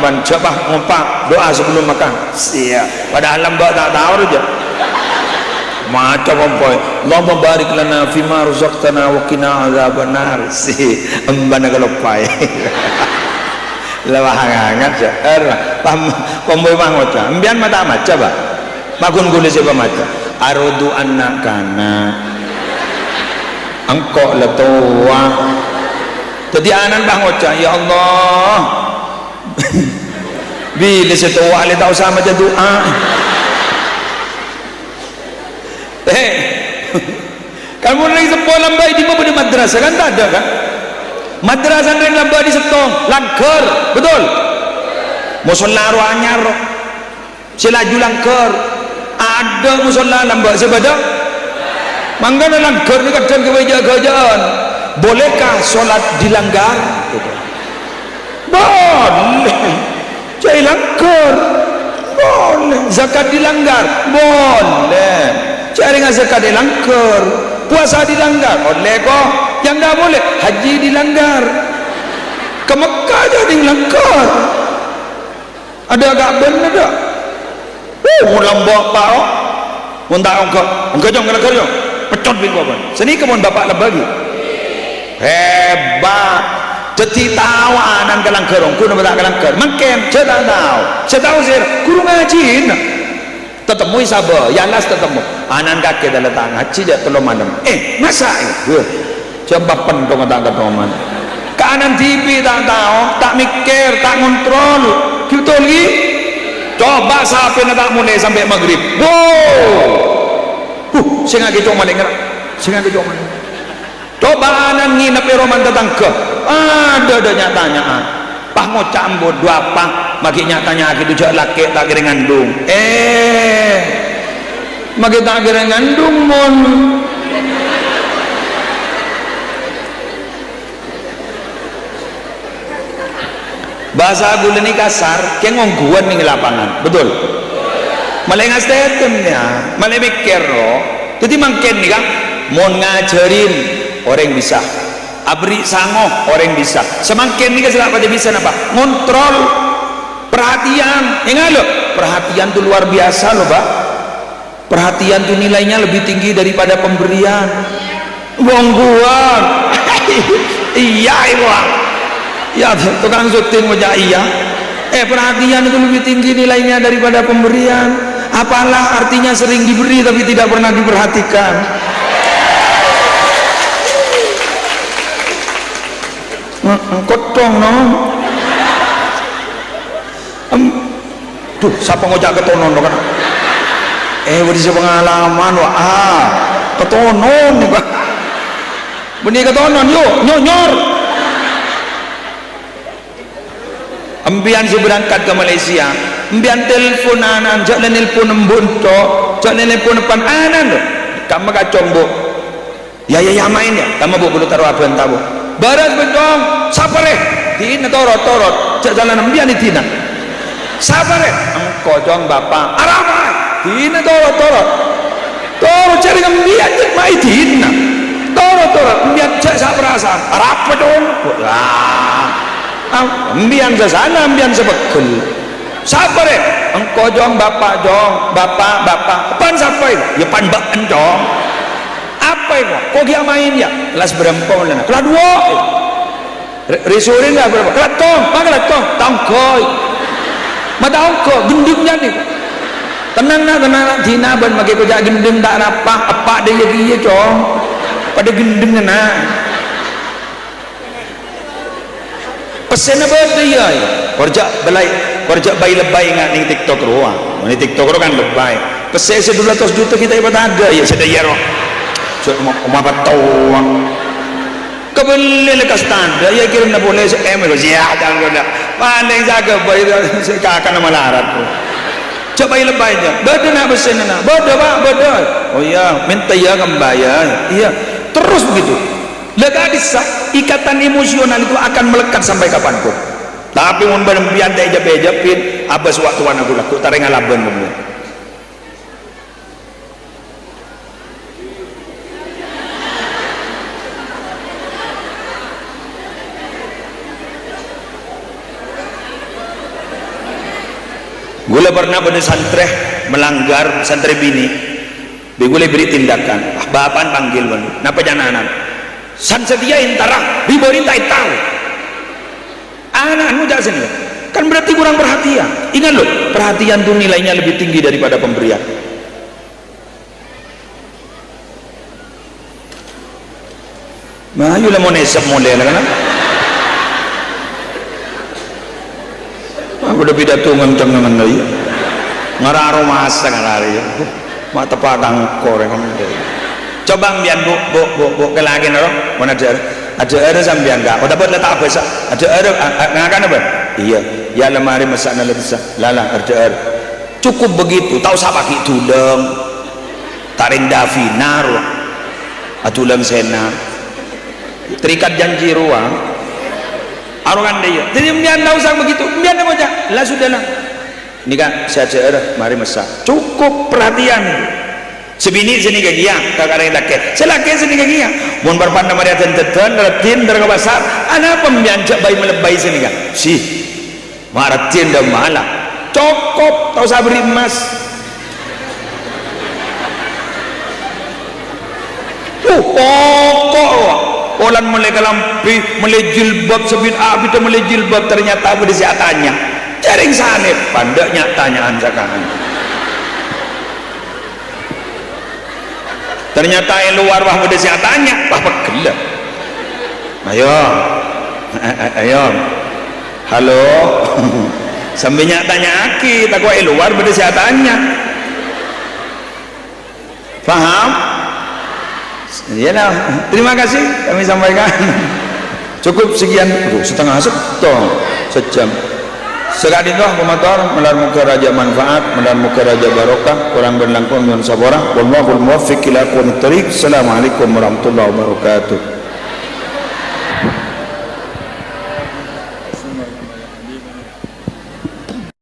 depan coba ngompak doa sebelum makan siap padahal lembak tak tahu aja macam apa Allahumma barik lana fima razaqtana wa qina azabannar si embana galopai lawah hangat je pam pemboy mangoca ambian mata maca ba makun gule siapa maca arudu anak kana engkau letua jadi anan bangoca ya Allah bila setua le tak usah maca doa kamu lagi sebuah lambai di mana madrasah kan tak ada kan madrasah yang lambai di setong langker betul musola ruanyar selaju langker ada musola lambai sebada mangga langker ni kadang kewajiban bolehkah solat dilanggar boleh cai langker boleh zakat dilanggar boleh cari zakat dilanggar puasa dilanggar oleh kok yang tak boleh haji dilanggar ke Mekah jadi dilanggar ada agak benar tak lambak pak untuk engkau jom kena kerja pecot bingkau pun sini kemun bapak lebagi hebat jadi tahu anan kelanggar ku nak tak kelanggar makin saya tahu sih kurung ngaji tetemu sabar yalas tetemu anan kakek dalam tangan ngaji je telur malam masa coba pendong tak ketoman kanan TV tak tahu tak mikir tak kontrol kita lagi coba sampai nak mulai sampai maghrib saya ngaji cuma dengar saya ngaji cuma coba anan nginep roman datang ke ada nyatanya pah mau cambut dua apa maki nyatanya gitu jauh laki tak kira ngandung maki tak kira ngandung mon bahasa gula ni kasar kayak ngongguan nih lapangan betul malah ngastetemnya malah mikir loh jadi makin nih kan mau ngajarin orang bisa abri sangoh orang bisa semakin ni kesalahan pada bisa apa ngontrol perhatian ingat lo perhatian tu luar biasa lo pak perhatian tu nilainya lebih tinggi daripada pemberian gongguan iya ibu ya tukang syuting wajah iya perhatian itu lebih tinggi nilainya daripada pemberian apalah artinya sering diberi tapi tidak pernah diperhatikan kotong no tuh siapa ngojak ketonon lo kan berisi pengalaman wah ketonon nih pak benih ketonon yuk nyor ambian berangkat ke Malaysia ambian telepon anan jangan telepon embunto jangan telepon depan anan lo kamu kacong bu ya main ya kamu bu belum taruh apa yang tahu barat bencong sapare tina torot jalan ambian di tina sapare engkau jong bapak aramai tina torot cari ambian cek mai tina torot ambian cek saperasa apa dong lah ambian ke sana ambian sebekul sapare engkau jong bapak pan sapai ya pan bakan jong apa itu kok dia main ya kelas berapa lah kelas 2 risurin lah berapa kelas tong tongkoi mata ongko gendingnya nih tenang dina ban magi kerja gending tak apa dia iya cong pada gendingnya nah pesen apa dia kerja bayi lebay nggak nih TikTok ruang ini TikTok kan lebay pesen 200 juta kita ibadah ada ya sedaya roh umah batawang kebeli lekas tanda ya kirim na boleh ya jangan dah paling jaga bayi kakak nama larat coba lebay aja beda nak besen nak beda pak beda oh iya minta ya kembaya iya terus begitu legadisa ikatan emosional itu akan melekat sampai kapanpun tapi mun berempian tak ejap-ejapin abas waktu wana gula ku taring alaban mungkin gula pernah pada santreh melanggar santri bini begule beri tindakan bapan panggil bani napa jananan san setia intara bibori tai tahu anak-anakmu jangan sini kan berarti kurang perhatian. Ingat loh, perhatian itu nilainya lebih tinggi daripada pemberian. Nah, yula mau nesep model kan? Aku udah pidato ngenteng lagi. Ngararo masa ngarari. Mata padang koreng. Coba ambian bu ke lagi naro, mana ada sambian enggak? Oh dapat letak apa sih? Ada ngakan apa? Iya, ya lemari masak nala bisa. Lala ada. Cukup begitu. Tahu siapa ki tulang, taring davi naro, atulang sena. Terikat janji ruang arukan dia jadi mian tahu sang begitu mian apa aja lah sudahlah ini kan saya cakap mari masak cukup perhatian sebini sini kagia kakak laki selaki sini kagia mohon berpandang mari aten-teten ratin dari pasar ada pembian cak bayi melebai sini kan si maratin dan malah cukup tahu sabri emas pokok orang mulai kelampi, mulai jilbab sebin api itu mulai jilbab ternyata apa disiatannya jaring sana pandaknya tanyaan sekarang ternyata yang luar wah disiatannya wah pegelap ayo halo sambilnya tanya aki tak kuat luar disiatannya paham. Iyalah, terima kasih kami sampaikan. Cukup sekian, setengah sejam. Sekali itu komentar melar muka raja manfaat, melar muka raja barokah, kurang berlangkung dengan sabarah. Wallahul muwaffiq ila aqwamit thoriq. Assalamualaikum warahmatullahi wabarakatuh.